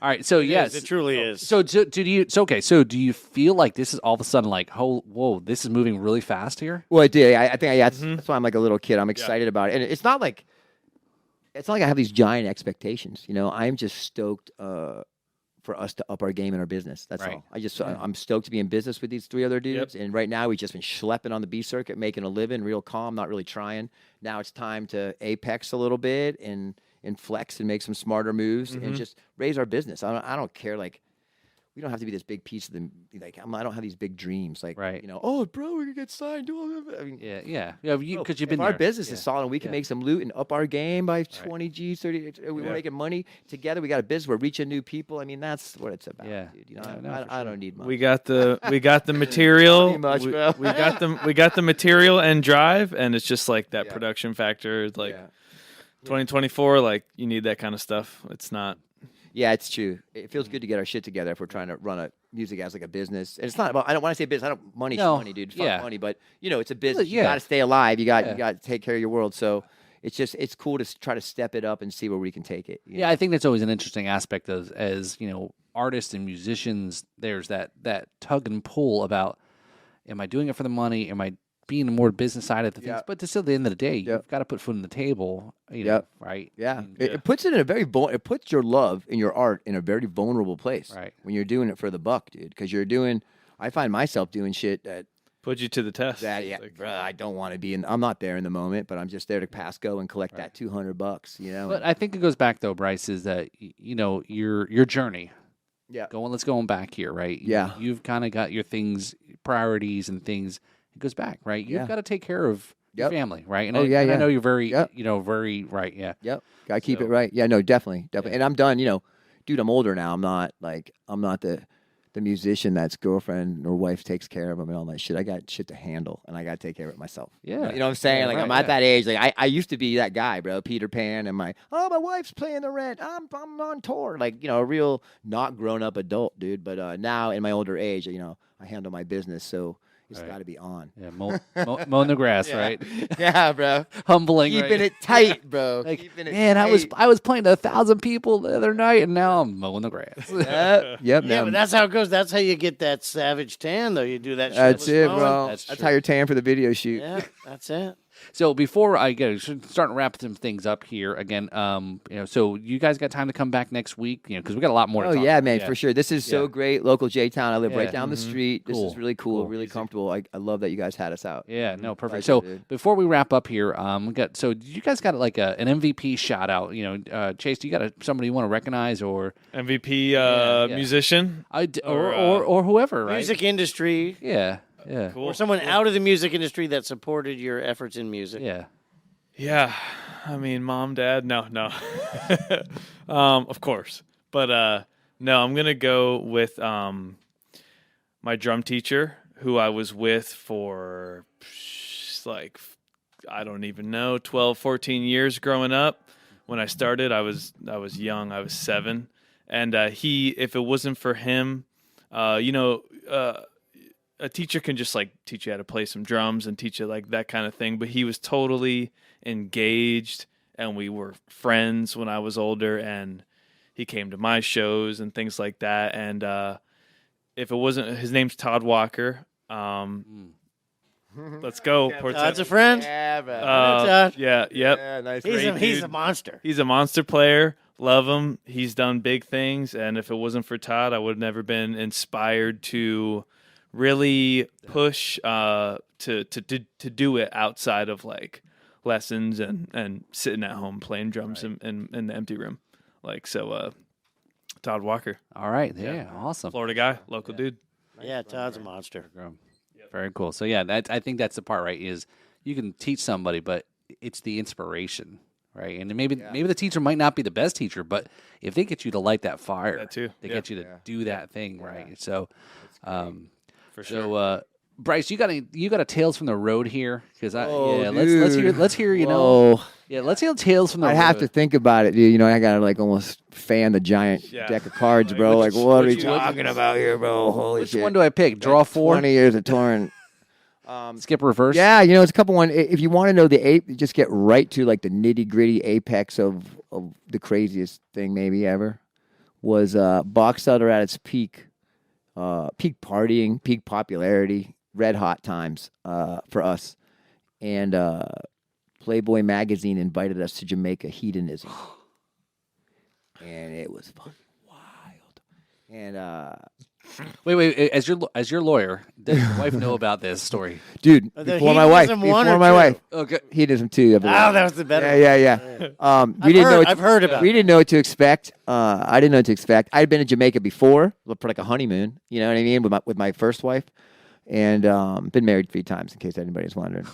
All right. So yes, It truly is. So do you? So okay. So do you feel like this is all of a sudden like, oh, whoa, this is moving really fast here? Well, I did. I think that's why I'm like a little kid. I'm excited about it, and it's not like I have these giant expectations. I'm just stoked for us to up our game in our business. That's Right. all. I'm stoked to be in business with these 3 other dudes. And right now we've just been schlepping on the B circuit, making a living, real calm, not really trying. Now it's time to apex a little bit and flex and make some smarter moves and just raise our business. I don't care. Like, we don't have to be this big piece of the, like, I don't have these big dreams. Like, Right. Oh, bro, we could get signed. I mean, Yeah. Because you've been if our there. business is solid and we can make some loot and up our game by 20 G's, 30, we're making money together. We got a business. We're reaching new people. I mean, that's what it's about, Yeah. dude. I don't need money. We got the material. Pretty much, bro. we got the material and drive, and it's just like that production factor. It's like 2024, like you need that kind of stuff. It's not. Yeah, it's true. It feels good to get our shit together if we're trying to run a music as like a business. And it's not about. When I say business, I don't money's No. money, dude. Fuck Yeah. money, but it's a business. Yeah. You got to stay alive. You got to take care of your world. So it's cool to try to step it up and see where we can take it. Yeah, I think that's always an interesting aspect of as artists and musicians. There's that tug and pull about, am I doing it for the money? Am I being the more business side of the things? Yeah. But still, at the end of the day, you've got to put food on the table. Right? Yeah, it puts it in a very it puts your love and your art in a very vulnerable place. Right. When you're doing it for the buck, dude, because you're doing. I find myself doing shit that Put you to the test. Like, bruh, I don't want to be in. I'm not there in the moment, but I'm just there to pass go and collect that $200. But I think it goes back though, Bryce, is that your journey. Yeah. Let's go back here, right? Yeah. You've kind of got your things, priorities and things. It goes back, right? You've got to take care of your family, right? And I know you're very, very right. Yeah. Yep. Got to keep it right. Yeah, no, definitely. And I'm done, dude, I'm older now. I'm not the musician that's girlfriend or wife takes care of them and all that shit. I got shit to handle and I got to take care of it myself. Yeah. You know what I'm saying? Yeah, like right, I'm at that age. Like I used to be that guy, bro, Peter Pan and my wife's paying the rent. I'm on tour. Like, a real not grown up adult, dude. But now in my older age, I handle my business. So it's got to be on. Yeah. Mowing the grass, right? Yeah, bro. Humbling, Keeping right? it tight, bro. Like, Keeping it man, tight. I was playing to 1,000 people the other night, and now I'm mowing the grass. Yep. Yeah, now- but that's how it goes. That's how you get that savage tan, though. You do that. That's shitless it, mowing. bro. That's That's true. how you're tan for the video shoot. Yeah, that's it. So before I go, start to wrap some things up here again. So you guys got time to come back next week? Because we got a lot more. Oh to talk yeah, about. man, for sure. This is so great. Local J-Town. I live right down the street. This Cool. is really cool, really comfortable. I love that you guys had us out. Yeah, no, perfect. Pleasure, So dude. before we wrap up here, you guys got like an MVP shout out. Chase, do you got somebody you want to recognize or MVP musician? or whoever, right? Music industry, Yeah. Cool. or someone out of the music industry that supported your efforts in music. Yeah. Yeah, I mean, mom, dad, no, of course, but no, I'm gonna go with my drum teacher, who I was with for like I don't even know 12, 14 years growing up. When I started, I was young, I was 7, and if it wasn't for him, a teacher can just like teach you how to play some drums and teach you like that kind of thing. But he was totally engaged, and we were friends when I was older, and he came to my shows and things like that. And if it wasn't, his name's Todd Walker. Let's go. Todd's a friend. Yeah, man. Todd. Yeah, yep. Yeah, nice. He's a monster. He's a monster player. Love him. He's done big things, and if it wasn't for Todd, I would have never been inspired to really push to do it outside of like lessons and sitting at home playing drums in the empty room. Todd Walker, All right. Yeah. Awesome. Florida guy, local dude. Yeah, Todd's a monster. Very cool. So yeah, I think that's the part, right? Is you can teach somebody, but it's the inspiration, right? And maybe the teacher might not be the best teacher, but if they get you to light that fire, That too. they Yeah. get you to do that thing, right? So, For sure. so Bryce, you got a Tales from the Road here because Oh, let's hear Whoa. let's hear Tales from the I'd Road. have to think about it, dude. I gotta like almost fan the giant Yeah. deck of cards, Like, bro. which- Like, what are which you one- talking about here, bro? Holy Which shit! one do I pick? Draw 4, 20 years of touring. skip reverse. Yeah, it's a couple one. If you want to know the ape, you just get right to like the nitty gritty apex of the craziest thing maybe ever was Box Elder at its peak partying, peak popularity, red hot times for us, and Playboy magazine invited us to Jamaica Hedonism, and it was fucking wild. And Wait. As your lawyer, does your wife know about this story? dude, The before my wife, Hedonism one or before my two? wife, Okay. Hedonism 2. Oh, that was the better. Yeah. I've heard about We it. didn't know what to expect. I didn't know what to expect. I'd been to Jamaica before for like a honeymoon. You know what I mean, with my first wife, and been married 3 times in case anybody's wondering.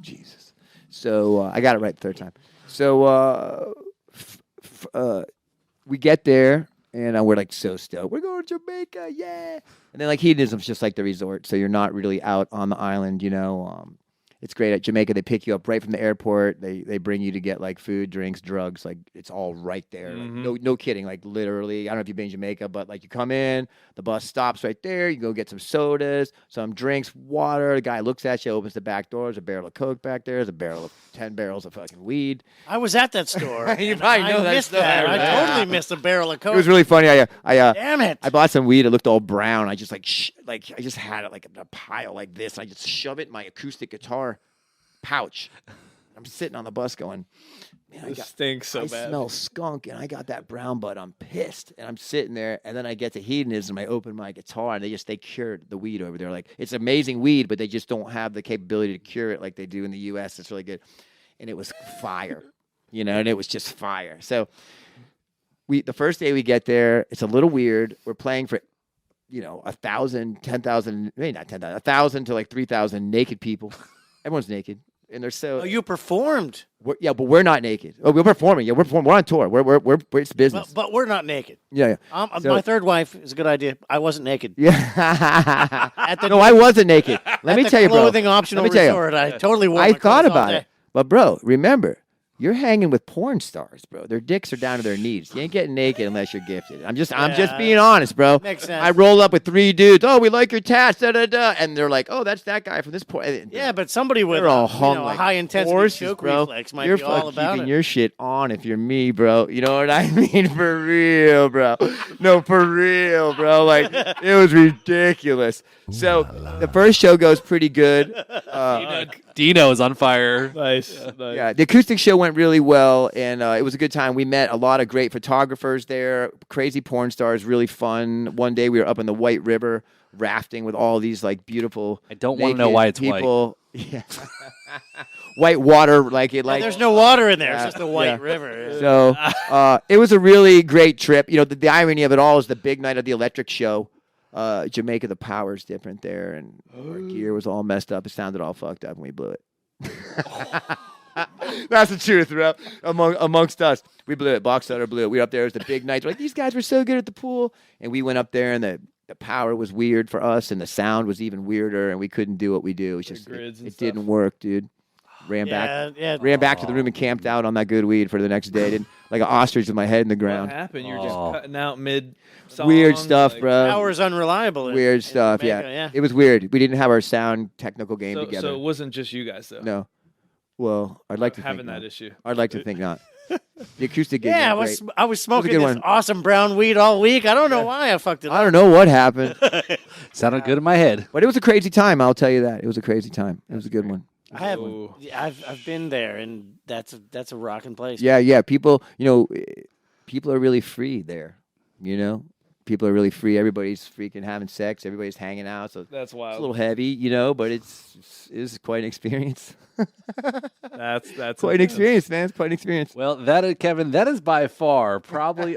Jesus. So I got it right the third time. So we get there. And we're like so stoked. We're going to Jamaica, yeah. And then like hedonism's just like the resort, so you're not really out on the island, It's great at Jamaica. They pick you up right from the airport. They bring you to get like food, drinks, drugs. Like it's all right there. Mhm. Like, no kidding. Like literally, I don't know if you've been to Jamaica, but like you come in, the bus stops right there. You go get some sodas, some drinks, water. The guy looks at you, opens the back door. There's a barrel of Coke back there. There's a barrel of 10 barrels of fucking weed. I was at that store. You and probably know I that missed store. that. I Yeah. totally missed a barrel of Coke. It was really funny. I Damn it. I bought some weed. It looked all brown. I just I just had it like in a pile like this. I just shove it in my acoustic guitar pouch. I'm sitting on the bus going, man, It stinks so I bad. smell skunk and I got that brown bud. I'm pissed. And I'm sitting there and then I get to hedonism. I open my guitar and they cured the weed over there. Like it's amazing weed, but they just don't have the capability to cure it like they do in the US. It's really good. And it was fire, and it was just fire. So the first day we get there, it's a little weird. We're playing for 1,000, 10,000, maybe not 10,000, 1,000 to like 3,000 naked people. Everyone's naked. And they're so Oh, you performed, but we're not naked. Oh, we're performing. Yeah, we're performing. We're on tour. We're it's business. but we're not naked. Yeah. So- My third wife is a good idea. I wasn't naked. Yeah. At the, No, I wasn't naked. Let me the tell you, bro. clothing optional Let me tell you. resort, I totally wore I my thought clothes all about day. it. But bro, remember, you're hanging with porn stars, bro. Their dicks are down to their knees. You ain't getting naked unless you're gifted. I'm just being honest, bro. Makes sense. I roll up with 3 dudes. Oh, we like your tats, da da da, and they're like, oh, that's that guy from this porn. Yeah, but somebody with They're all a, hung a like high intensity horses, choke bro. reflex might You're be all about keeping it. your shit on if you're me, bro. You know what I mean? For real, bro. No, for real, bro. Like, it was ridiculous. So the first show goes pretty good. Dino is on fire. Nice. Yeah, the acoustic show went really well, and it was a good time. We met a lot of great photographers there, crazy porn stars, really fun. One day we were up in the White River rafting with all these like beautiful. I don't want to know naked why it's white. people. Yeah. White water, like it, like There's no water in there. Yeah, It's just a white yeah. river. So it was a really great trip. You know, the irony of it all is the big night of the electric show. Jamaica, the power's different there, and our gear was all messed up. It sounded all fucked up, and we blew it. That's the truth, bro. Amongst us, we blew it. Box Cutter blew it. We were up there. It was the big night. We're like, these guys were so good at the pool, and we went up there, and the power was weird for us, and the sound was even weirder, and we couldn't do what we do. It was just grids and it stuff. didn't work, dude. Ran back to the room and camped out on that good weed for the next day. Didn't like an ostrich with my head in the What ground. happened? You were just cutting out mid. Weird stuff, bro. Power's unreliable. Weird stuff. Jamaica, Yeah, it was weird. We didn't have our sound technical game together. So it wasn't just you guys though. No. Well, I'd like to having think that not. issue. I'd like to think not. The acoustic gig Yeah, went great. I was smoking good this one. awesome brown weed all week. I don't know why I fucked it up. I don't know what happened, Sounded good in my head. but it was a crazy time. I'll tell you that. It was a crazy time. It was a good one. I have. Ooh. I've been there, and that's a rocking place. Yeah. People, people are really free there. You know, people are really free. Everybody's freaking having sex. Everybody's hanging out. So That's it's a wild. little heavy, but it's quite an experience. That's Quite an experience, man. It's quite an experience. Well, Kevin, that is by far probably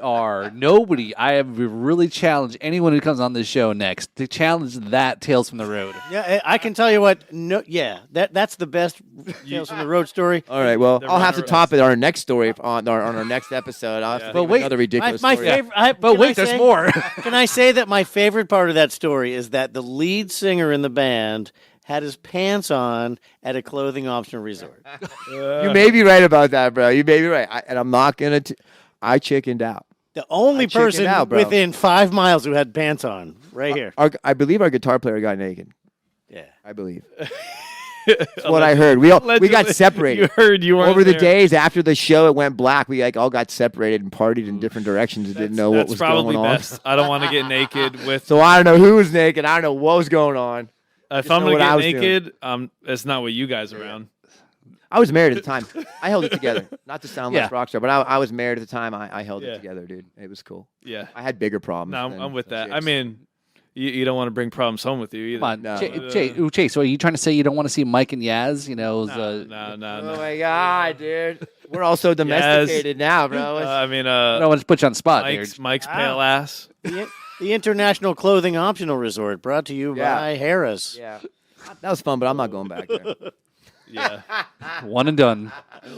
nobody. I have really challenged anyone who comes on this show next to challenge that Tales from the Road. Yeah, I can tell you what. No, yeah, that's the best Tales from the Road story. All right. Well, The I'll have to runner-ups. top it on our next story on our next episode. I'll have to Yeah. think But of wait, another ridiculous My story. favorite. But can wait, I there's say- more. Can I say that my favorite part of that story is that the lead singer in the band had his pants on at a clothing optional resort. You may be right about that, bro. You may be right. And I'm not going to. I chickened out. The only I chickened person out, bro. within 5 miles who had pants on, right here. I believe our guitar player got naked. Yeah. I believe. That's what I heard. We got Allegedly. separated. You heard you weren't Over the there. days after the show, it went black. We all got separated and partied in different directions and didn't know what That's was probably going on. best. I don't want to get naked with. So I don't know who was naked. I don't know what was going on. If just I'm know gonna what I get was doing. naked, it's not with you guys around. I was married at the time. I held it together. Not to sound Yeah. less rock star, but I was married at the time. I held Yeah. it together, dude. It was cool. Yeah. I had bigger problems. No, than I'm with that. I chicks. mean, you don't want to bring problems home with you either. Come on, No. Chase. So are you trying to say you don't want to see Mike and Yaz? No. Oh my god, dude. We're all so domesticated now, bro. I mean, I don't want to put you on the spot there. Mike's pale ass. The International Clothing Optional Resort, brought to you Yeah. by Harris. Yeah. That was fun, but I'm not going back there. Yeah. One and done.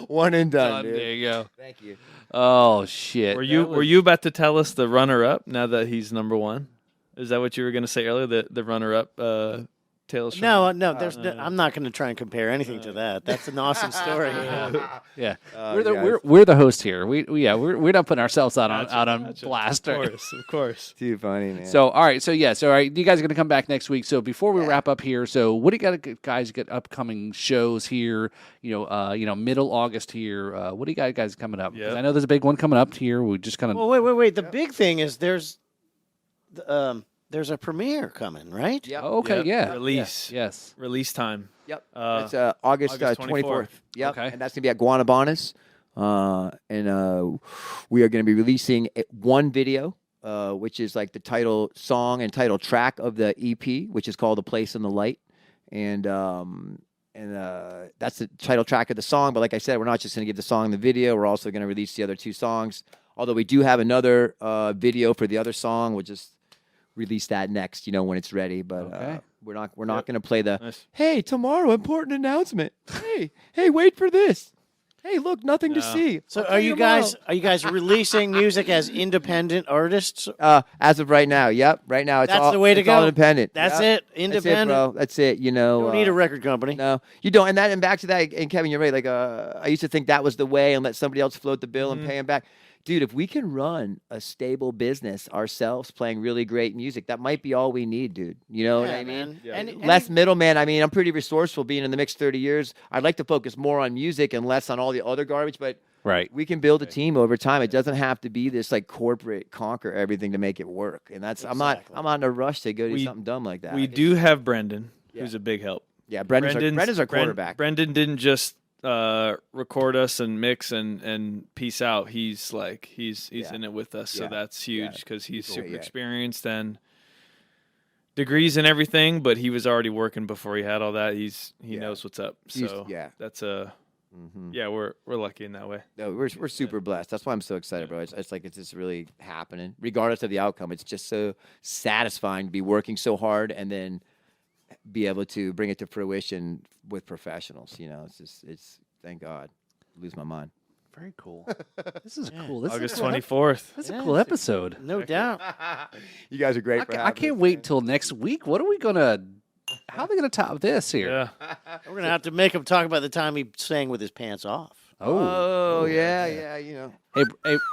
One and done, There dude. you go. Thank you. Oh shit. Were you about to tell us the runner up now that he's number one? Is that what you were going to say earlier? The runner up Tales from No, I'm not going to try and compare anything to that. That's an awesome story. Yeah, guys. we're the host here. We're not putting ourselves out on blast. Of course. Too funny, man. So all right, you guys are gonna come back next week. So before we wrap up here, so what do you got, guys? Get upcoming shows here. Middle August here. What do you guys coming up? 'Cause Yep. I know there's a big one coming up here. We just kind of Well, wait. The big thing is there's a premiere coming, right? Yep. okay, Yep. yeah, Release. yes. Release time. Yep. Uh, it's August August 24th. Yep. Okay. And that's going to be at Guanabanas. And we are going to be releasing one video, which is like the title song and title track of the EP, which is called A Place in the Light. And that's the title track of the song. But like I said, we're not just going to give the song the video. We're also going to release the other 2 songs. Although we do have another video for the other song. We'll just release that next, when it's ready. But Okay. we're not going to play the Nice. hey, tomorrow important announcement. Hey, wait for this. Hey, look, nothing to No. see. So I'll are tell you tomorrow. guys releasing music as independent artists? As of right now, yep. Right now, it's That's all the way to it's all go. independent. That's Yep. it. Independent. That's it, bro. That's it. You know, You don't need a record company. No, you don't. And back to that. And Kevin, you're right. Like, I used to think that was the way, and let somebody else float the bill and pay them back. Dude, if we can run a stable business ourselves, playing really great music, that might be all we need, dude. You know what I mean? man. Yeah. And Less middleman. I mean, I'm pretty resourceful being in the mix 30 years. I'd like to focus more on music and less on all the other garbage, but Right. we can build a team over time. It doesn't have to be this like corporate conquer everything to make it work. And that's I'm not in a rush to go do We- something dumb like that. We Like, do have Brendan, Yeah. who's a big help. Yeah, Brendan's our quarterback. Brendan didn't just record us and mix and peace out. He's Yeah. in it with us, so Yeah. that's huge because he's Cool. super Yeah. experienced and degrees and everything. But he was already working before he had all that. He Yeah. knows what's up. He's- So yeah. that's Mhm. yeah, we're lucky in that way. No, we're super blessed. That's why I'm so excited, bro. It's like it's just really happening, regardless of the outcome. It's just so satisfying to be working so hard and then be able to bring it to fruition with professionals. You know, it's thank God. Lose my mind. Very cool. This is cool. This August is a cool, 24th. That's a cool episode. No doubt. You guys are great. I can't wait till next week. What are we gonna? How are they gonna top this here? Yeah. We're gonna have to make him talk about the time he sang with his pants off. Oh yeah, you know.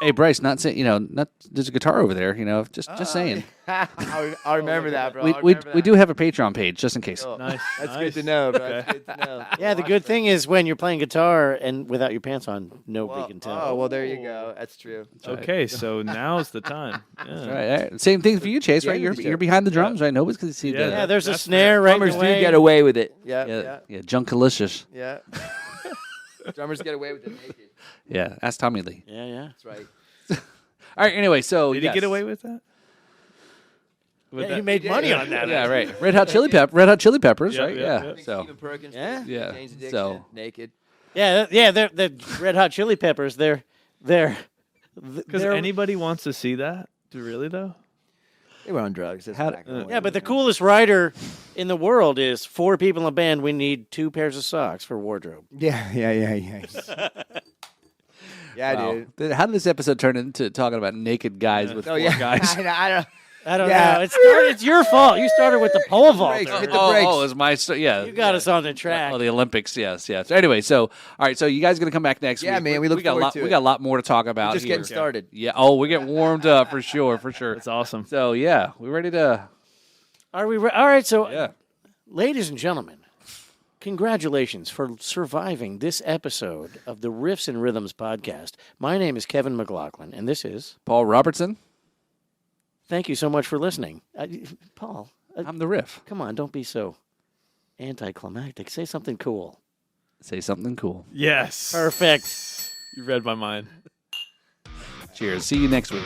Hey, Bryce. Not saying not. There's a guitar over there. Just saying. I'll remember that, bro. We do have a Patreon page just in case. Oh, Nice. That's nice. good to know, bro. Okay. That's good to know. Yeah, the good thing is when you're playing guitar and without your pants on, nobody can tell. Oh well, there you go. That's true. Okay, so now's the time. Yeah. All right. Same thing for you, Chase. Yeah, right? you You're can behind the drums, right? Nobody's gonna see Yeah. the. Yeah, there's a That's snare right in Drummers the do way. get away with it. Yeah, Yeah, Junkalicious. yeah. Drummers get away with it naked. Yeah, ask Tommy Lee. Yeah. That's right. All right. Anyway, so Did he get away with that? With Yeah, he that- made money on that. Yeah, right. Red Hot Chili Peppers, Yeah, right? yeah, Yeah. yeah. I think So Stephen Perkins. Yeah. Yeah, Jane's Addiction, so- naked. Yeah, they're Red Hot Chili Peppers. They're Because anybody wants to see that? Really though? They were on drugs. That's How- back in the yeah, day. but the coolest writer in the world is 4 people in a band. We need 2 pairs of socks for wardrobe. Yeah. Yeah, wow. dude. How did this episode turn into talking about naked guys with Oh four yeah, guys? I don't. I don't Yeah. know. It's your fault. You started with the pole vault. Breaks. Hit the Oh, brakes. oh, it's my yeah. You got us on the track. Oh, the Olympics, yes. So anyway, so all right, so you guys gonna come back next Yeah, week? man, we look got a forward lot. to We it. got a lot more to talk about. Just here. getting started. Yeah. Oh, we're getting warmed up for sure. That's awesome. So yeah, we ready to? Are we all right? So, Yeah. ladies and gentlemen, congratulations for surviving this episode of the Riffs and Rhythms podcast. My name is Kevin McLaughlin, and this is. Paul Robertson. Thank you so much for listening, Paul. I'm the riff. Come on, don't be so anticlimactic. Say something cool. Say something cool. Yes. Perfect. You read my mind. Cheers. See you next week.